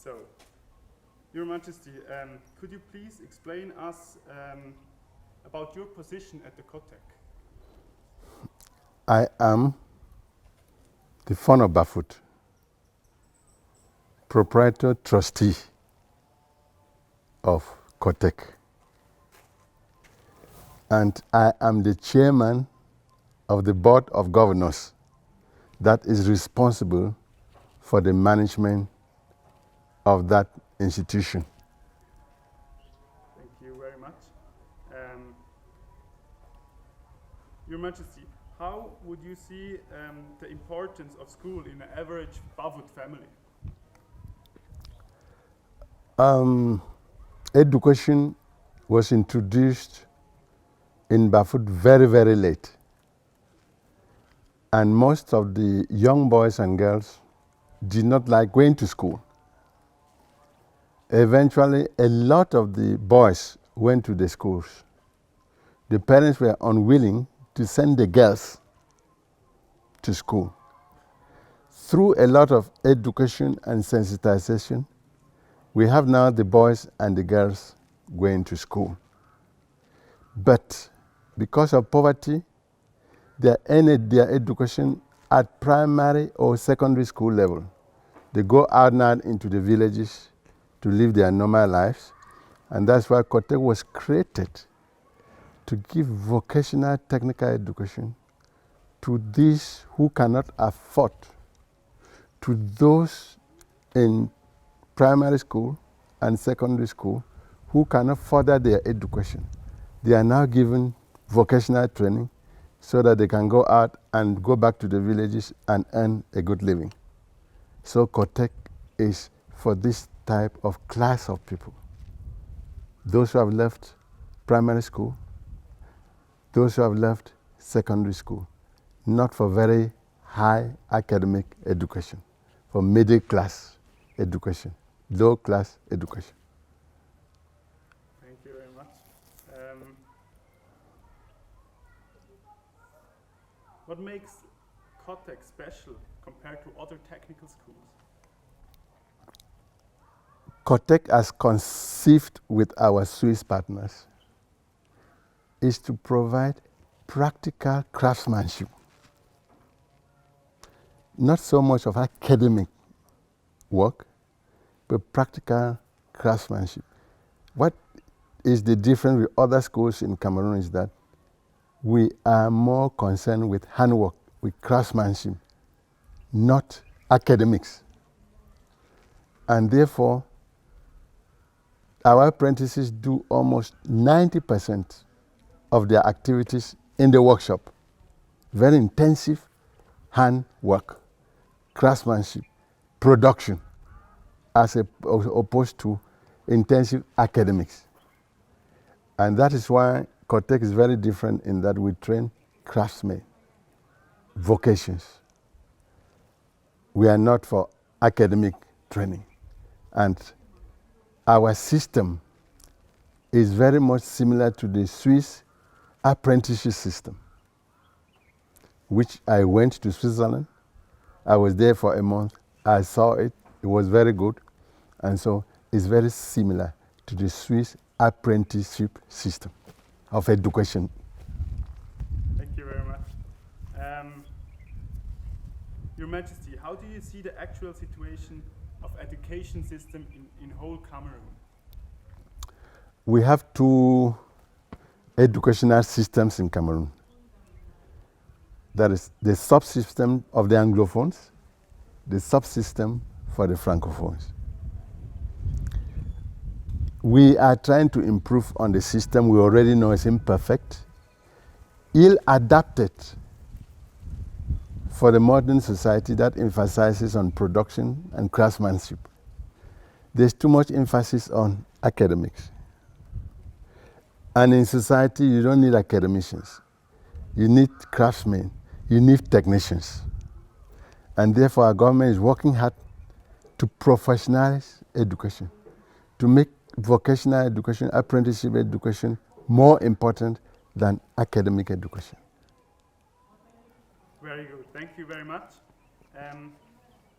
So, Your Majesty, could you please explain us about your position at the COTECG? I am the Fon of Bafut, proprietor trustee of COTECG. And I am the chairman of the Board of Governors that is responsible for the management of that institution. Thank you very much. Your Majesty, how would you see the importance of school in an average Bafut family? Education was introduced in Bafut very, very late. And most of the young boys and girls did not like going to school. Eventually, a lot of the boys went to the schools. The parents were unwilling to send the girls to school. Through a lot of education and sensitization, we have now the boys and the girls going to school. But because of poverty, they ended their education at primary or secondary school level. They go out now into the villages to live their normal lives. And that's why COTECG was created to give vocational technical education to these who cannot afford, to those in primary school and secondary school who cannot further their education. They are now given vocational training so that they can go out and go back to the villages and earn a good living. So COTECG is for this type of class of people. Those who have left primary school, those who have left secondary school, not for very high academic education, for middle class education, low class education. Thank you very much. What makes COTECG special compared to other technical schools? COTECG, as conceived with our Swiss partners, is to provide practical craftsmanship. Not so much of academic work, but practical craftsmanship. What is the difference with other schools in Cameroon is that we are more concerned with handwork, with craftsmanship, not academics. And therefore, our apprentices do almost 90% of their activities in the workshop. Very intensive handwork, craftsmanship, production, as opposed to intensive academics. And that is why COTECG is very different in that we train craftsmen, vocations. We are not for academic training. And our system is very much similar to the Swiss apprenticeship system, which I went to Switzerland. I was there for a month. I saw it. It was very good. And so it's very similar to the Swiss apprenticeship system of education. Thank you very much. Your Majesty, how do you see the actual situation of education system in whole Cameroon? We have two educational systems in Cameroon. That is the subsystem of the Anglophones, the subsystem for the Francophones. We are trying to improve on the system we already know is imperfect, ill-adapted for the modern society that emphasizes on production and craftsmanship. There's too much emphasis on academics. And in society, you don't need academicians. You need craftsmen. You need technicians. And therefore, our government is working hard to professionalize education, to make vocational education, apprenticeship education more important than academic education. Very good. Thank you very much.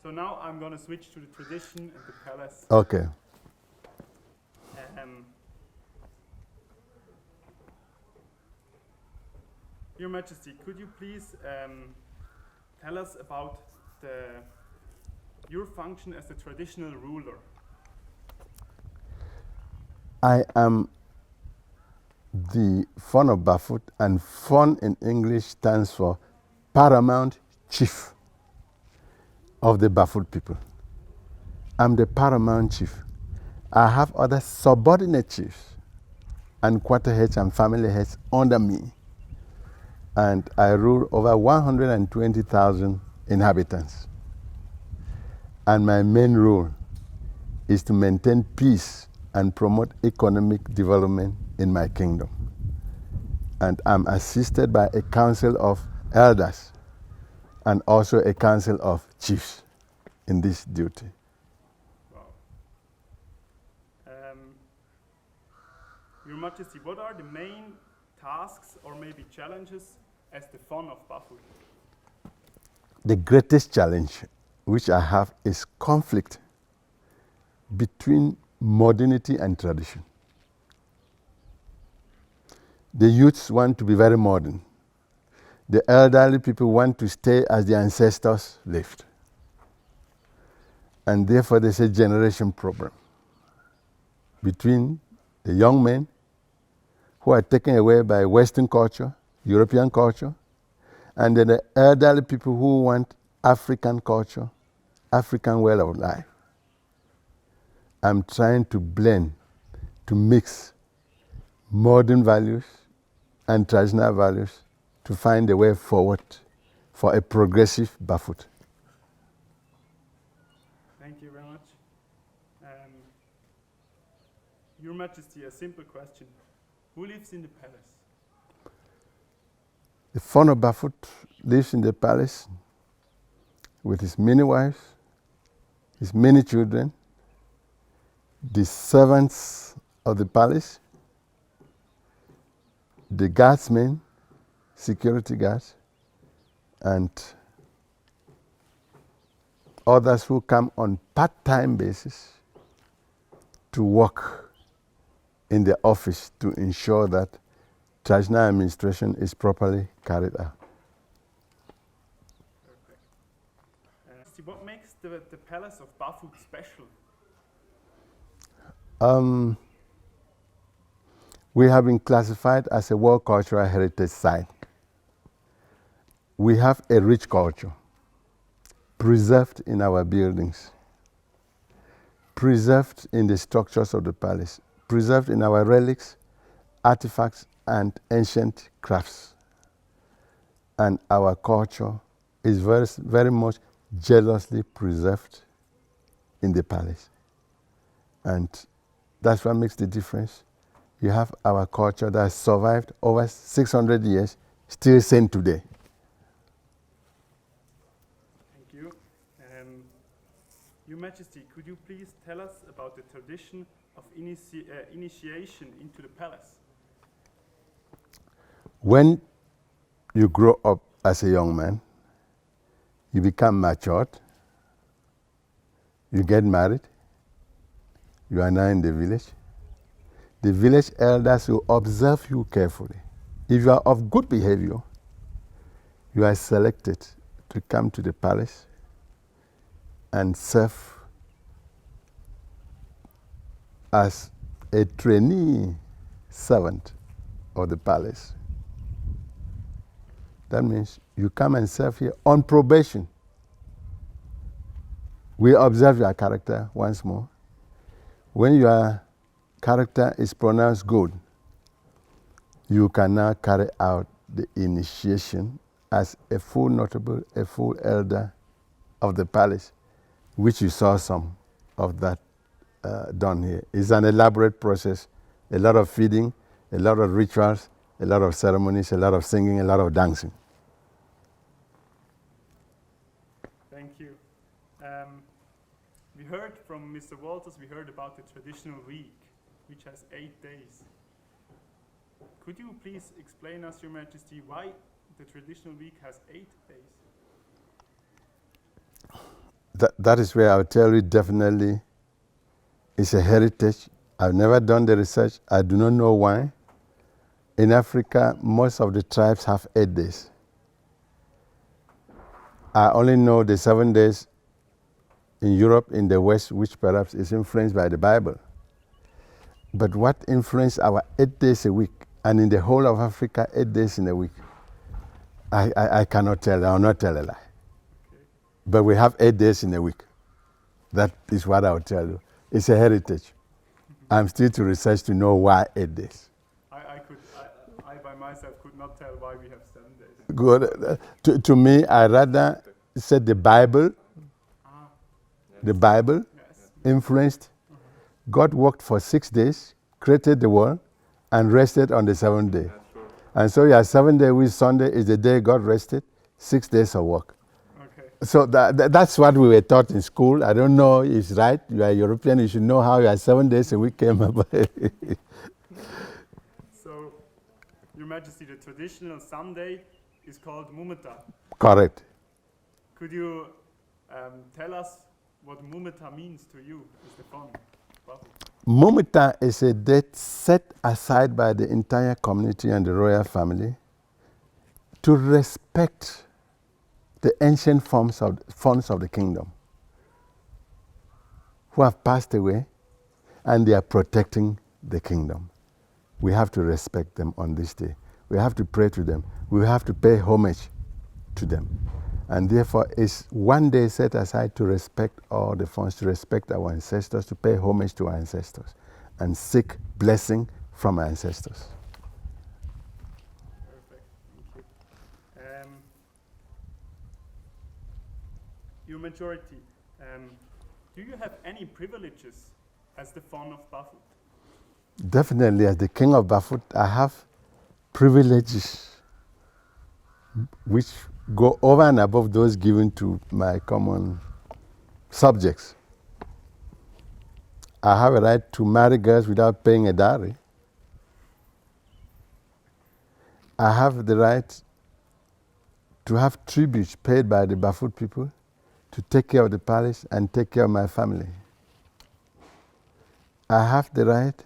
So now I'm going to switch to the tradition and the palace. Okay. Your Majesty, could you please tell us about your function as the traditional ruler? I am the Fon of Bafut, and Fon in English stands for Paramount Chief of the Bafut people. I'm the Paramount Chief. I have other subordinate chiefs and quarter heads and family heads under me. And I rule over 120,000 inhabitants. And my main role is to maintain peace and promote economic development in my kingdom. And I'm assisted by a council of elders and also a council of chiefs in this duty. Wow. Your Majesty, what are the main tasks or maybe challenges as the Fon of Bafut? The greatest challenge which I have is conflict between modernity and tradition. The youths want to be very modern. The elderly people want to stay as the ancestors lived. And therefore there's a generation problem between the young men who are taken away by Western culture, European culture, and then the elderly people who want African culture, African way of life. I'm trying to blend, to mix modern values and traditional values to find a way forward for a progressive Bafut. Thank you very much. Your Majesty, a simple question. Who lives in the palace? The Fon of Bafut lives in the palace with his many wives, his many children, the servants of the palace, the guardsmen, security guards, and others who come on part-time basis to work in the office to ensure that traditional administration is properly carried out. Perfect. What makes the palace of Bafut special? We have been classified as a World Cultural Heritage Site. We have a rich culture preserved in our buildings, preserved in the structures of the palace, preserved in our relics, artifacts, and ancient crafts. And our culture is very, very much jealously preserved in the palace. And that's what makes the difference. You have our culture that has survived over 600 years, still same today. Thank you. Your Majesty, could you please tell us about the tradition of initiation into the palace? When you grow up as a young man, you become matured, you get married, you are now in the village. The village elders will observe you carefully. If you are of good behavior, you are selected to come to the palace and serve as a trainee servant of the palace. That means you come and serve here on probation. We observe your character once more. When your character is pronounced good, you can now carry out the initiation as a full notable, a full elder of the palace, which you saw some of that done here. It's an elaborate process, a lot of feeding, a lot of rituals, a lot of ceremonies, a lot of singing, a lot of dancing. Thank you. We heard from Mr. Walters, we heard about the traditional week, which has 8 days. Could you please explain us, Your Majesty, why the traditional week has 8 days? That is where I'll tell you definitely it's a heritage. I've never done the research. I do not know why. In Africa, most of the tribes have 8 days. I only know the 7 days in Europe, in the West, which perhaps is influenced by the Bible. But what influenced our 8 days a week, and in the whole of Africa, 8 days in a week, I cannot tell. I will not tell a lie. Okay. But we have 8 days in a week. That is what I'll tell you. It's a heritage. I'm still to research to know why 8 days. I by myself could not tell why we have 7 days. Good. To me, I rather said the Bible. The Bible influenced. God worked for 6 days, created the world, and rested on the 7th day. And so your 7th day, which Sunday is the day God rested, 6 days of work. Okay. So that's what we were taught in school. I don't know if it's right. You are European, you should know how your 7 days a week came about. So, Your Majesty, the traditional Sunday is called Mumeta. Correct. Could you tell us what Mumeta means to you, Mr. Fon? Mumeta is a date set aside by the entire community and the royal family to respect the ancient Fons of the kingdom who have passed away, and they are protecting the kingdom. We have to respect them on this day. We have to pray to them. We have to pay homage to them. And therefore, it's one day set aside to respect all the Fons, to respect our ancestors, to pay homage to our ancestors, and seek blessing from our ancestors. Perfect, thank you. Your Majority, do you have any privileges as the Fon of Bafut? Definitely, as the King of Bafut, I have privileges which go over and above those given to my common subjects. I have a right to marry girls without paying a dowry. I have the right to have tributes paid by the Bafut people to take care of the palace and take care of my family. I have the right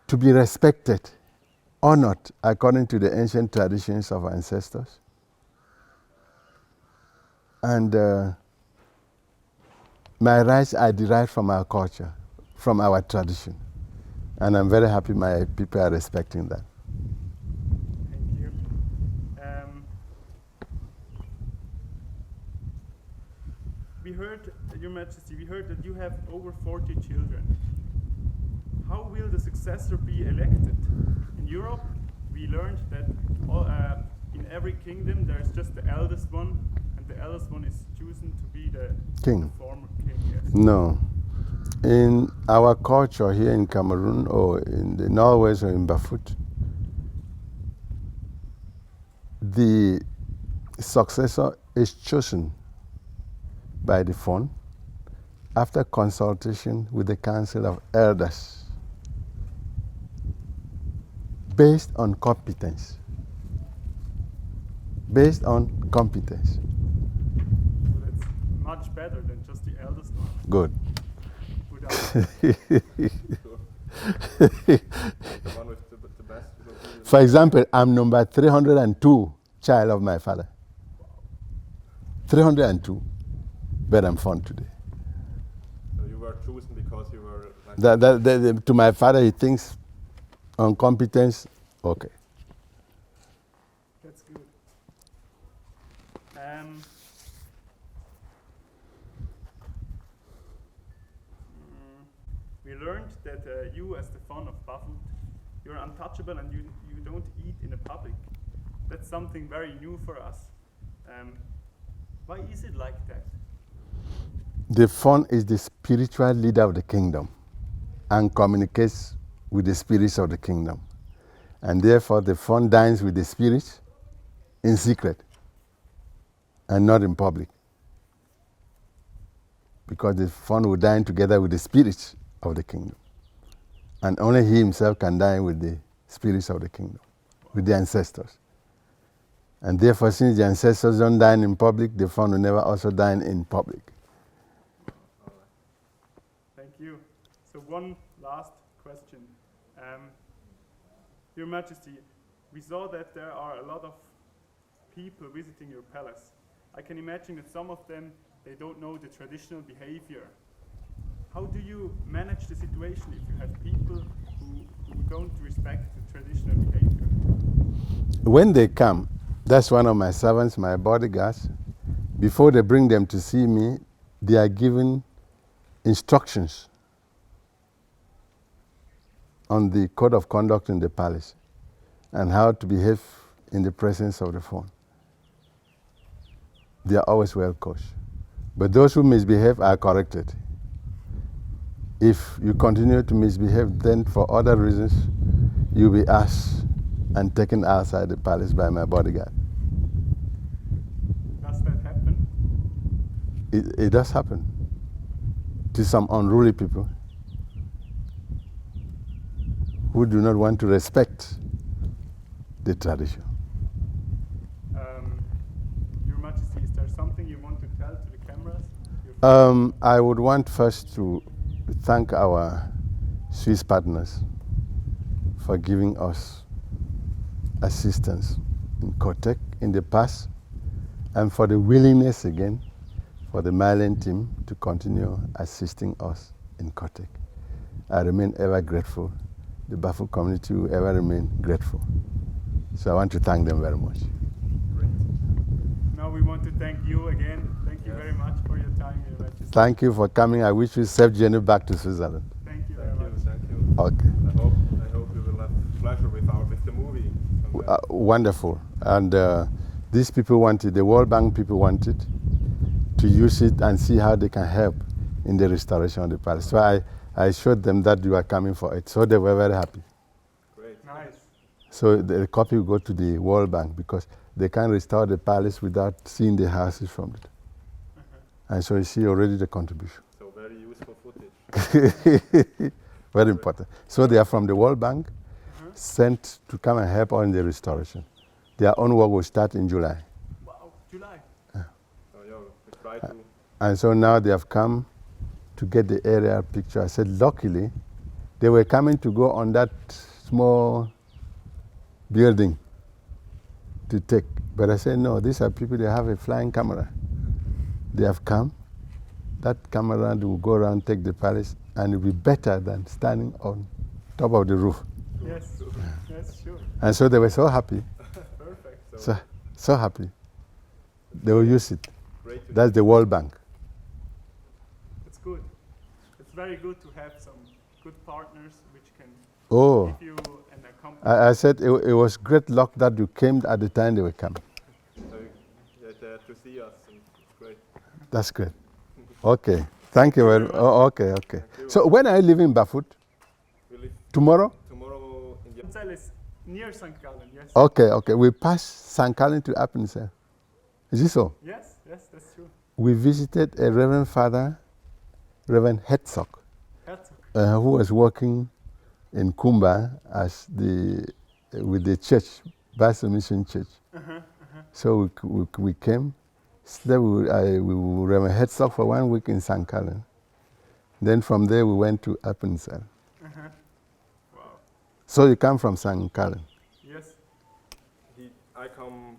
to be respected, honored according to the ancient traditions of our ancestors. And my rights are derived from our culture, from our tradition. And I'm very happy my people are respecting that. Thank you. We heard, Your Majesty, we heard that you have over 40 children. How will the successor be elected? In Europe, we learned that in every kingdom there is just the eldest one, and the eldest one is chosen to be the King. The former king. Yes. No. In our culture here in Cameroon, or in the Norwest, or in Bafut, the successor is chosen by the Fon after consultation with the Council of Elders, based on competence. Based on competence. So that's much better than just the eldest one. Good. The one with the best. For example, I'm number 302 child of my father. 302. But I'm Fon today. So you were chosen because you were like To my father, he thinks on competence, okay. That's good. We learned that you, as the Fon of Bafut, you're untouchable and you don't eat in the public. That's something very new for us. Why is it like that? The Fon is the spiritual leader of the kingdom and communicates with the spirits of the kingdom. And therefore, the Fon dines with the spirits in secret and not in public. Because the Fon will dine together with the spirits of the kingdom. And only he himself can dine with the spirits of the kingdom, with the ancestors. And therefore, since the ancestors don't dine in public, the Fon will never also dine in public. Thank you. So one last question. Your Majesty, we saw that there are a lot of people visiting your palace. I can imagine that some of them, they don't know the traditional behavior. How do you manage the situation if you have people who don't respect the traditional behavior? When they come, that's one of my servants, my bodyguards. Before they bring them to see me, they are given instructions on the code of conduct in the palace and how to behave in the presence of the Fon. They are always well coached. But those who misbehave are corrected. If you continue to misbehave, then for other reasons, you'll be asked and taken outside the palace by my bodyguard. Does that happen? It does happen to some unruly people who do not want to respect the tradition. Your Majesty, is there something you want to tell to the cameras? I would want first to thank our Swiss partners for giving us assistance in COTECG in the past, and for the willingness again for the Malian team to continue assisting us in COTECG. I remain ever grateful. The Bafut community will ever remain grateful. So I want to thank them very much. Great. Now we want to thank you again. Thank you very much for your time, Your Majesty. Thank you for coming. I wish you a safe journey back to Switzerland. Thank you very much. Thank you. Okay. I hope we will have pleasure with the movie. Wonderful. And these people wanted, the World Bank people wanted to use it and see how they can help in the restoration of the palace. So I showed them that you are coming for it. So they were very happy. Great. Nice. So the copy will go to the World Bank because they can't restore the palace without seeing the houses from it. And so you see already the contribution. So very useful footage. Very important. So they are from the World Bank, sent to come and help on the restoration. Their own work will start in July. Wow, July. So yeah, we try to. And so now they have come to get the aerial picture. I said, luckily, they were coming to go on that small building to take. But I said, no, these are people, they have a flying camera. They have come. That camera will go around, take the palace, and it will be better than standing on top of the roof. Yes, yes, sure. And so they were so happy, Perfect. so happy. They will use it. Great to That's the World Bank. It's good. It's very good to have some good partners which can Oh, give you an accompaniment. I said it was great luck that you came at the time they were coming. to see us, and it's great. That's great. Okay. Thank you very much. Oh, okay, okay. So when are you leaving Bafut? We leave Tomorrow? tomorrow in the Appenzell is near St. Gallen, yes? Okay, okay. We pass St. Gallen to Appenzell. Is this so? Yes, yes, that's true. We visited a Reverend Father, Reverend Herzog, Herzog. who was working in Kumba as with the church, Basel Mission Church. So we came. Then we were Reverend Herzog for 1 week in St. Gallen. Then from there we went to Appenzell. Wow. So you come from St. Gallen? Yes. I come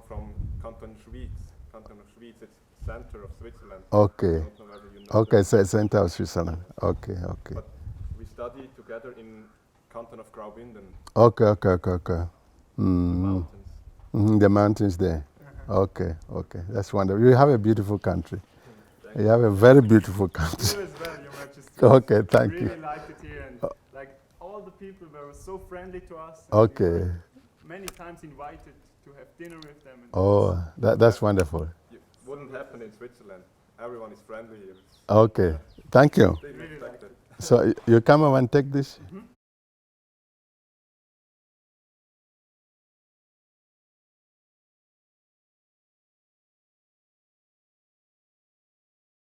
from Canton Schwyz. Canton of Schwyz, it's center of Switzerland. Okay. I don't know whether you know Okay, that. so center of Switzerland. Okay, okay. But we study together in Canton of Graubünden, Okay, okay, okay, okay. mountains. The mountains there. Okay, okay. That's wonderful. You have a beautiful country. You have a very beautiful country. You as well, Your Majesty. Okay, thank you. Really liked it here, and like all the people were so friendly to us. and we Okay. were many times invited to have dinner with them. And Oh, that's wonderful. It wouldn't happen in Switzerland. Everyone is friendly here. Okay, thank you. Didn't Really expect liked it. it. So you come over and take this?